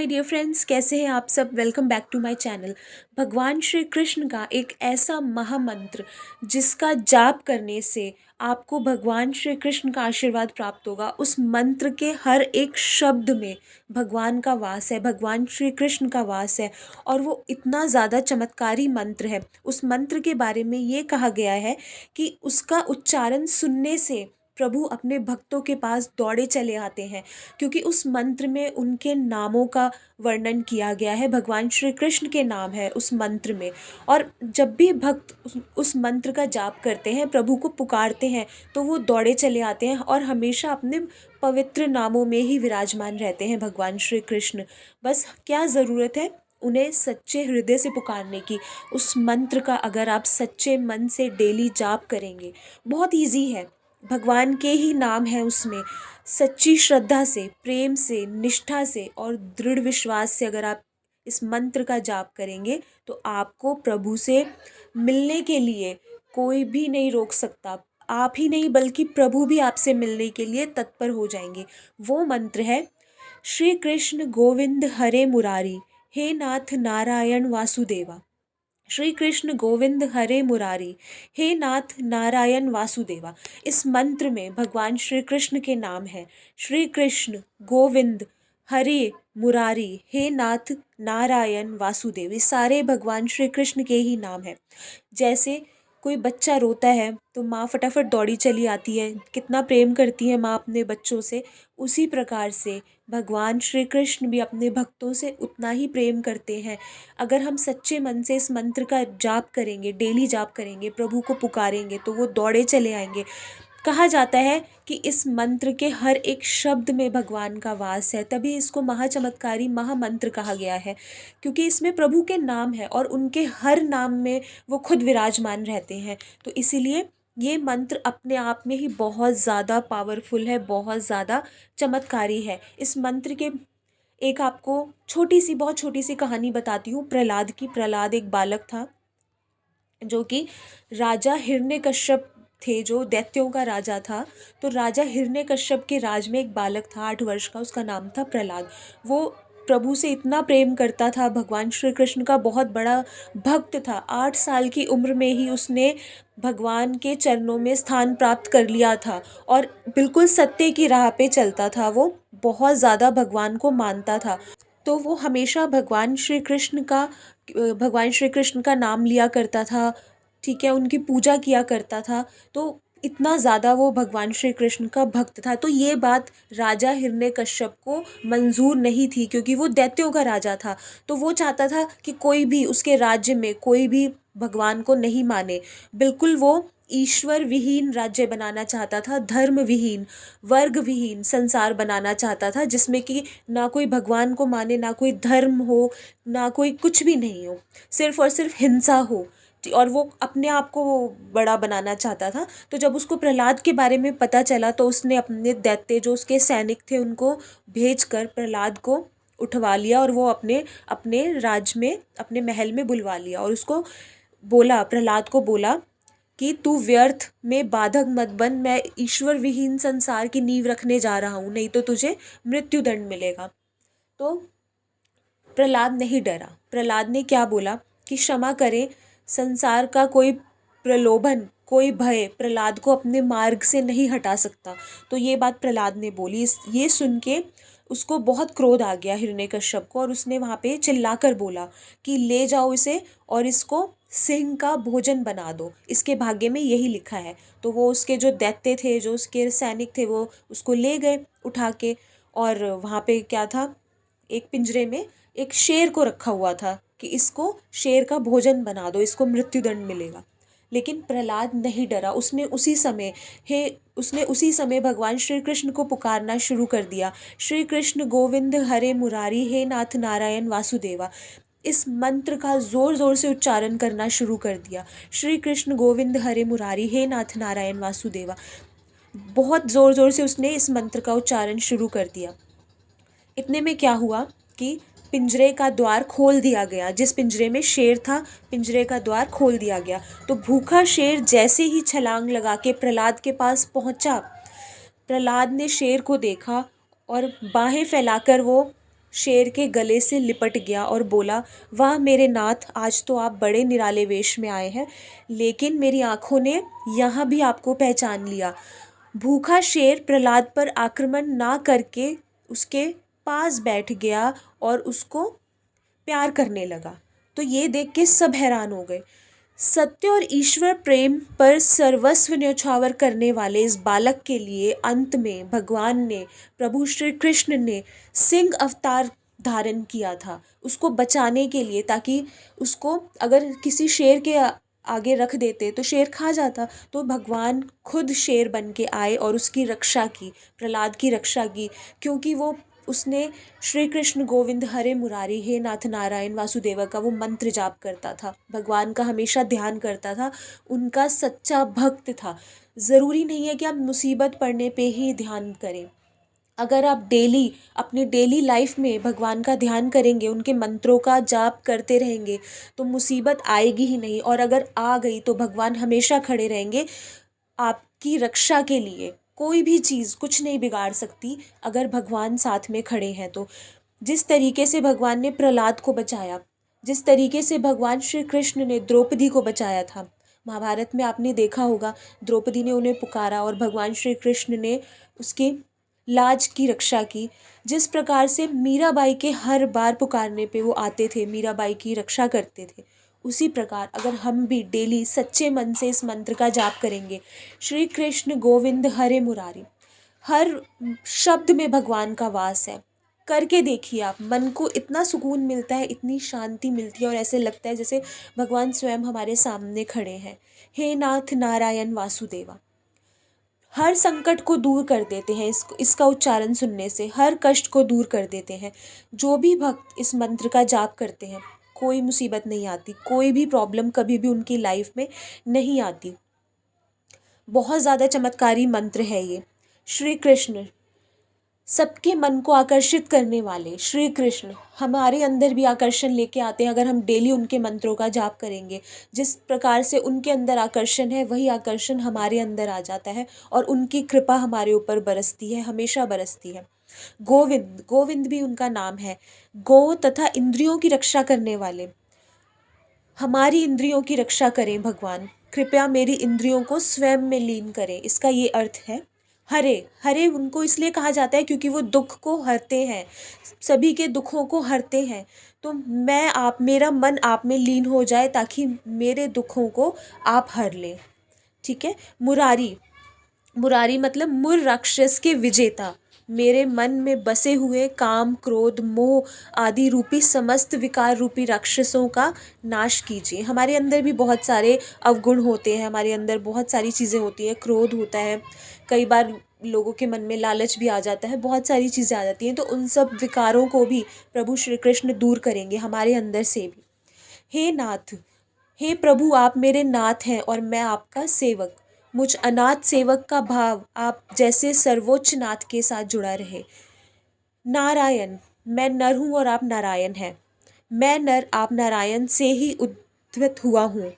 My dear friends, कैसे हैं आप सब। Welcome back to my channel. भगवान श्री कृष्ण का एक ऐसा महामंत्र जिसका जाप करने से आपको भगवान श्री कृष्ण का आशीर्वाद प्राप्त होगा। उस मंत्र के हर एक शब्द में भगवान का वास है, भगवान श्री कृष्ण का वास है और वो इतना ज़्यादा चमत्कारी मंत्र है। उस मंत्र के बारे में ये कहा गया है कि उसका उच्चारण सुनने से प्रभु अपने भक्तों के पास दौड़े चले आते हैं, क्योंकि उस मंत्र में उनके नामों का वर्णन किया गया है। भगवान श्री कृष्ण के नाम है उस मंत्र में। और जब भी भक्त उस मंत्र का जाप करते हैं, प्रभु को पुकारते हैं, तो वो दौड़े चले आते हैं और हमेशा अपने पवित्र नामों में ही विराजमान रहते हैं भगवान श्री कृष्ण। बस क्या ज़रूरत है उन्हें सच्चे हृदय से पुकारने की। उस मंत्र का अगर आप सच्चे मन से डेली जाप करेंगे, बहुत ईजी है, भगवान के ही नाम है उसमें। सच्ची श्रद्धा से, प्रेम से, निष्ठा से और दृढ़ विश्वास से अगर आप इस मंत्र का जाप करेंगे तो आपको प्रभु से मिलने के लिए कोई भी नहीं रोक सकता। आप ही नहीं बल्कि प्रभु भी आपसे मिलने के लिए तत्पर हो जाएंगे। वो मंत्र है, श्री कृष्ण गोविंद हरे मुरारी, हे नाथ नारायण वासुदेवा। श्री कृष्ण गोविंद हरे मुरारी, हे नाथ नारायण वासुदेवा। इस मंत्र में भगवान श्री कृष्ण के नाम है। श्री कृष्ण गोविंद हरे मुरारी, हे नाथ नारायण वासुदेव। ये सारे भगवान श्री कृष्ण के ही नाम है। जैसे कोई बच्चा रोता है तो माँ फटाफट दौड़ी चली आती है, कितना प्रेम करती है माँ अपने बच्चों से, उसी प्रकार से भगवान श्री कृष्ण भी अपने भक्तों से उतना ही प्रेम करते हैं। अगर हम सच्चे मन से इस मंत्र का जाप करेंगे, डेली जाप करेंगे, प्रभु को पुकारेंगे, तो वो दौड़े चले आएंगे। कहा जाता है कि इस मंत्र के हर एक शब्द में भगवान का वास है, तभी इसको महाचमत्कारी महामंत्र कहा गया है, क्योंकि इसमें प्रभु के नाम है और उनके हर नाम में वो खुद विराजमान रहते हैं। तो इसीलिए ये मंत्र अपने आप में ही बहुत ज़्यादा पावरफुल है, बहुत ज़्यादा चमत्कारी है। इस मंत्र के एक आपको छोटी सी, बहुत छोटी सी कहानी बताती हूँ प्रहलाद की। प्रहलाद एक बालक था जो कि राजा हिरण्यकश्यप थे, जो दैत्यों का राजा था। तो राजा हिरण्यकश्यप के राज में एक बालक था 8 वर्ष का, उसका नाम था प्रहलाद। वो प्रभु से इतना प्रेम करता था, भगवान श्री कृष्ण का बहुत बड़ा भक्त था। 8 साल की उम्र में ही उसने भगवान के चरणों में स्थान प्राप्त कर लिया था और बिल्कुल सत्य की राह पे चलता था। वो बहुत ज़्यादा भगवान को मानता था, तो वो हमेशा भगवान श्री कृष्ण का नाम लिया करता था, ठीक है, उनकी पूजा किया करता था। तो इतना ज़्यादा वो भगवान श्री कृष्ण का भक्त था। तो ये बात राजा हिरण्यकश्यप को मंजूर नहीं थी, क्योंकि वो दैत्यों का राजा था। तो वो चाहता था कि कोई भी उसके राज्य में कोई भी भगवान को नहीं माने। बिल्कुल वो ईश्वर विहीन राज्य बनाना चाहता था, धर्म विहीन, वर्ग विहीन संसार बनाना चाहता था, जिसमें कि ना कोई भगवान को माने, ना कोई धर्म हो, ना कोई कुछ भी नहीं हो, सिर्फ और सिर्फ हिंसा हो। और वो अपने आप को वो बड़ा बनाना चाहता था। तो जब उसको प्रहलाद के बारे में पता चला तो उसने अपने दैत्य, जो उसके सैनिक थे, उनको भेजकर प्रहलाद को उठवा लिया और वो अपने अपने राज्य में, अपने महल में बुलवा लिया और उसको बोला, प्रहलाद को बोला कि तू व्यर्थ में बाधक मत बन, मैं ईश्वर विहीन संसार की नींव रखने जा रहा हूँ, नहीं तो तुझे मृत्युदंड मिलेगा। तो प्रहलाद नहीं डरा। प्रहलाद ने क्या बोला कि क्षमा करें, संसार का कोई प्रलोभन, कोई भय प्रहलाद को अपने मार्ग से नहीं हटा सकता। तो ये बात प्रहलाद ने बोली। ये सुन के उसको बहुत क्रोध आ गया हिरण्यकश्यप को, और उसने वहाँ पे चिल्लाकर बोला कि ले जाओ इसे और इसको सिंह का भोजन बना दो, इसके भाग्य में यही लिखा है। तो वो उसके जो दैत्य थे, जो उसके सैनिक थे, वो उसको ले गए उठा के, और वहाँ पे क्या था, एक पिंजरे में एक शेर को रखा हुआ था कि इसको शेर का भोजन बना दो, इसको मृत्युदंड मिलेगा। लेकिन प्रहलाद नहीं डरा। उसने उसी समय भगवान श्री कृष्ण को पुकारना शुरू कर दिया, श्री कृष्ण गोविंद हरे मुरारी, हे नाथ नारायण वासुदेवा। इस मंत्र का ज़ोर ज़ोर से उच्चारण करना शुरू कर दिया, श्री कृष्ण गोविंद हरे मुरारी, हे नाथ नारायण वासुदेवा। बहुत ज़ोर ज़ोर से उसने इस मंत्र का उच्चारण शुरू कर दिया। इतने में क्या हुआ कि पिंजरे का द्वार खोल दिया गया। जिस पिंजरे में शेर था, पिंजरे का द्वार खोल दिया गया। तो भूखा शेर जैसे ही छलांग लगा के प्रहलाद के पास पहुंचा, प्रहलाद ने शेर को देखा और बाहें फैलाकर वो शेर के गले से लिपट गया और बोला, वाह मेरे नाथ, आज तो आप बड़े निराले वेश में आए हैं, लेकिन मेरी आंखों ने यहाँ भी आपको पहचान लिया। भूखा शेर प्रहलाद पर आक्रमण ना करके उसके पास बैठ गया और उसको प्यार करने लगा। तो ये देख के सब हैरान हो गए। सत्य और ईश्वर प्रेम पर सर्वस्व न्यौछावर करने वाले इस बालक के लिए अंत में भगवान ने, प्रभु श्री कृष्ण ने सिंह अवतार धारण किया था, उसको बचाने के लिए, ताकि उसको अगर किसी शेर के आगे रख देते तो शेर खा जाता। तो भगवान खुद शेर बन के आए और उसकी रक्षा की, प्रहलाद की रक्षा की, क्योंकि वो उसने श्री कृष्ण गोविंद हरे मुरारी हे नाथ नारायण वासुदेव का वो मंत्र जाप करता था, भगवान का हमेशा ध्यान करता था, उनका सच्चा भक्त था। ज़रूरी नहीं है कि आप मुसीबत पड़ने पे ही ध्यान करें। अगर आप डेली अपनी डेली लाइफ में भगवान का ध्यान करेंगे, उनके मंत्रों का जाप करते रहेंगे, तो मुसीबत आएगी ही नहीं। और अगर आ गई तो भगवान हमेशा खड़े रहेंगे आपकी रक्षा के लिए। कोई भी चीज़ कुछ नहीं बिगाड़ सकती अगर भगवान साथ में खड़े हैं तो। जिस तरीके से भगवान ने प्रहलाद को बचाया, जिस तरीके से भगवान श्री कृष्ण ने द्रौपदी को बचाया था, महाभारत में आपने देखा होगा, द्रौपदी ने उन्हें पुकारा और भगवान श्री कृष्ण ने उसकी लाज की रक्षा की। जिस प्रकार से मीराबाई के हर बार पुकारने पे वो आते थे, मीराबाई की रक्षा करते थे, उसी प्रकार अगर हम भी डेली सच्चे मन से इस मंत्र का जाप करेंगे, श्री कृष्ण गोविंद हरे मुरारी, हर शब्द में भगवान का वास है। करके देखिए आप, मन को इतना सुकून मिलता है, इतनी शांति मिलती है और ऐसे लगता है जैसे भगवान स्वयं हमारे सामने खड़े हैं। हे नाथ नारायण वासुदेवा, हर संकट को दूर कर देते हैं, इसका उच्चारण सुनने से हर कष्ट को दूर कर देते हैं। जो भी भक्त इस मंत्र का जाप करते हैं, कोई मुसीबत नहीं आती, कोई भी प्रॉब्लम कभी भी उनकी लाइफ में नहीं आती। बहुत ज़्यादा चमत्कारी मंत्र है ये। श्री कृष्ण, सबके मन को आकर्षित करने वाले श्री कृष्ण हमारे अंदर भी आकर्षण लेके आते हैं अगर हम डेली उनके मंत्रों का जाप करेंगे। जिस प्रकार से उनके अंदर आकर्षण है, वही आकर्षण हमारे अंदर आ जाता है और उनकी कृपा हमारे ऊपर बरसती है, हमेशा बरसती है। गोविंद, गोविंद भी उनका नाम है। गौ तथा इंद्रियों की रक्षा करने वाले, हमारी इंद्रियों की रक्षा करें भगवान, कृपया मेरी इंद्रियों को स्वयं में लीन करें, इसका ये अर्थ है। हरे, हरे उनको इसलिए कहा जाता है क्योंकि वो दुख को हरते हैं, सभी के दुखों को हरते हैं। तो मेरा मन आप में लीन हो जाए ताकि मेरे दुखों को आप हर लें। ठीक है। मुरारी, मुरारी मतलब मुर राक्षस के विजेता, मेरे मन में बसे हुए काम क्रोध मोह आदि रूपी समस्त विकार रूपी राक्षसों का नाश कीजिए। हमारे अंदर भी बहुत सारे अवगुण होते हैं, हमारे अंदर बहुत सारी चीज़ें होती हैं, क्रोध होता है, कई बार लोगों के मन में लालच भी आ जाता है, बहुत सारी चीज़ें आ जाती हैं। तो उन सब विकारों को भी प्रभु श्री कृष्ण दूर करेंगे हमारे अंदर से भी। हे नाथ, हे प्रभु, आप मेरे नाथ हैं और मैं आपका सेवक। मुझ अनाथ सेवक का भाव आप जैसे सर्वोच्च नाथ के साथ जुड़ा रहे। नारायण, मैं नर हूँ और आप नारायण हैं। मैं नर, आप नारायण से ही उद्भूत हुआ हूँ।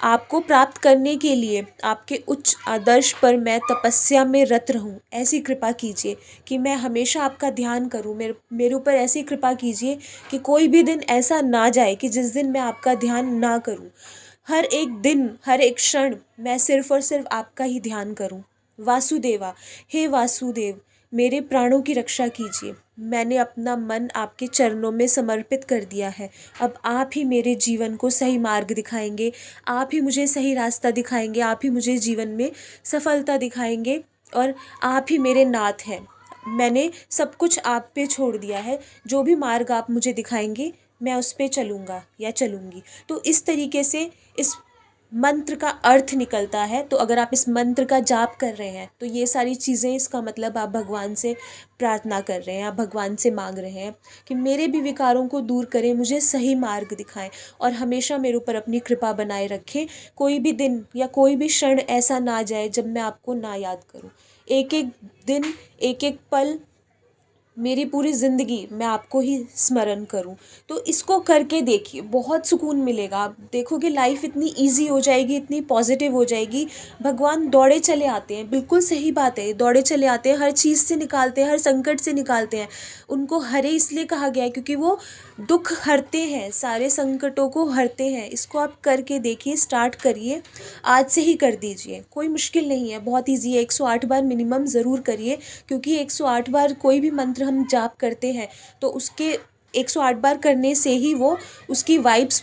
आपको प्राप्त करने के लिए आपके उच्च आदर्श पर मैं तपस्या में रत रहूं। ऐसी कृपा कीजिए कि मैं हमेशा आपका ध्यान करूं। मेरे ऊपर ऐसी कृपा कीजिए कि कोई भी दिन ऐसा ना जाए कि जिस दिन मैं आपका ध्यान ना करूं। हर एक दिन, हर एक क्षण मैं सिर्फ और सिर्फ आपका ही ध्यान करूं। वासुदेवा, हे वासुदेव, मेरे प्राणों की रक्षा कीजिए। मैंने अपना मन आपके चरणों में समर्पित कर दिया है। अब आप ही मेरे जीवन को सही मार्ग दिखाएंगे, आप ही मुझे सही रास्ता दिखाएंगे, आप ही मुझे जीवन में सफलता दिखाएंगे और आप ही मेरे नाथ हैं। मैंने सब कुछ आप पे छोड़ दिया है, जो भी मार्ग आप मुझे दिखाएंगे मैं उस पे चलूँगा या चलूँगी। तो इस तरीके से इस मंत्र का अर्थ निकलता है। तो अगर आप इस मंत्र का जाप कर रहे हैं तो ये सारी चीज़ें, इसका मतलब आप भगवान से प्रार्थना कर रहे हैं, आप भगवान से मांग रहे हैं कि मेरे भी विकारों को दूर करें, मुझे सही मार्ग दिखाएं और हमेशा मेरे ऊपर अपनी कृपा बनाए रखें। कोई भी दिन या कोई भी क्षण ऐसा ना जाए जब मैं आपको ना याद करूं। एक एक दिन, एक एक पल मेरी पूरी ज़िंदगी मैं आपको ही स्मरण करूं। तो इसको करके देखिए, बहुत सुकून मिलेगा। आप देखोगे लाइफ इतनी इजी हो जाएगी, इतनी पॉजिटिव हो जाएगी। भगवान दौड़े चले आते हैं, बिल्कुल सही बात है, दौड़े चले आते हैं, हर चीज़ से निकालते हैं, हर संकट से निकालते हैं। उनको हरे इसलिए कहा गया है क्योंकि वो दुख हरते हैं, सारे संकटों को हरते हैं। इसको आप करके देखिए, स्टार्ट करिए, आज से ही कर दीजिए, कोई मुश्किल नहीं है, बहुत ईजी है। 108 बार मिनिमम ज़रूर करिए, क्योंकि 108 बार कोई भी मंत्र हम जाप करते हैं तो उसके 108 बार करने से ही वो उसकी वाइब्स,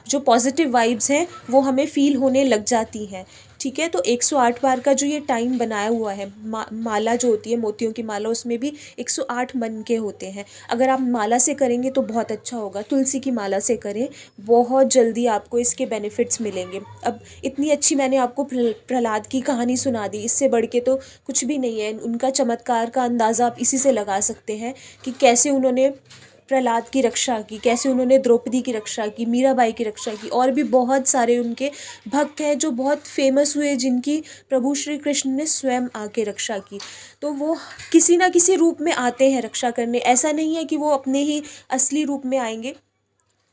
जो पॉजिटिव वाइब्स हैं, वो हमें फ़ील होने लग जाती हैं। ठीक है, तो 108 बार का जो ये टाइम बनाया हुआ है, माला जो होती है मोतियों की माला, उसमें भी 108 मन के होते हैं। अगर आप माला से करेंगे तो बहुत अच्छा होगा, तुलसी की माला से करें, बहुत जल्दी आपको इसके बेनिफिट्स मिलेंगे। अब इतनी अच्छी मैंने आपको प्रहलाद की कहानी सुना दी, इससे बढ़ के तो कुछ भी नहीं है। उनका चमत्कार का अंदाज़ा आप इसी से लगा सकते हैं कि कैसे उन्होंने प्रहलाद की रक्षा की, कैसे उन्होंने द्रौपदी की रक्षा की, मीराबाई की रक्षा की, और भी बहुत सारे उनके भक्त हैं जो बहुत फेमस हुए, जिनकी प्रभु श्री कृष्ण ने स्वयं आके रक्षा की। तो वो किसी ना किसी रूप में आते हैं रक्षा करने, ऐसा नहीं है कि वो अपने ही असली रूप में आएंगे,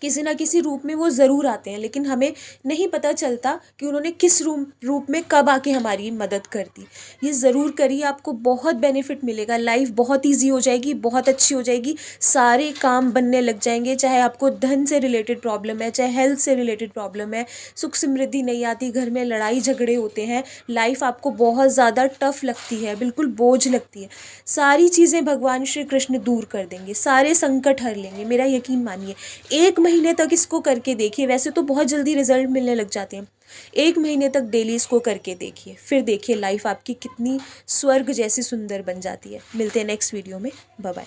किसी ना किसी रूप में वो ज़रूर आते हैं, लेकिन हमें नहीं पता चलता कि उन्होंने किस रूप में कब आके हमारी मदद कर दी। ये ज़रूर करिए, आपको बहुत बेनिफिट मिलेगा, लाइफ बहुत इजी हो जाएगी, बहुत अच्छी हो जाएगी, सारे काम बनने लग जाएंगे। चाहे आपको धन से रिलेटेड प्रॉब्लम है, चाहे हेल्थ से रिलेटेड प्रॉब्लम है, सुख समृद्धि नहीं आती, घर में लड़ाई झगड़े होते हैं, लाइफ आपको बहुत ज़्यादा टफ लगती है, बिल्कुल बोझ लगती है, सारी चीज़ें भगवान श्री कृष्ण दूर कर देंगे, सारे संकट हर लेंगे, मेरा यकीन मानिए। 1 महीने तक इसको करके देखिए, वैसे तो बहुत जल्दी रिजल्ट मिलने लग जाते हैं। 1 महीने तक डेली इसको करके देखिए, फिर देखिए लाइफ आपकी कितनी स्वर्ग जैसी सुंदर बन जाती है। मिलते हैं नेक्स्ट वीडियो में, बाय बाय।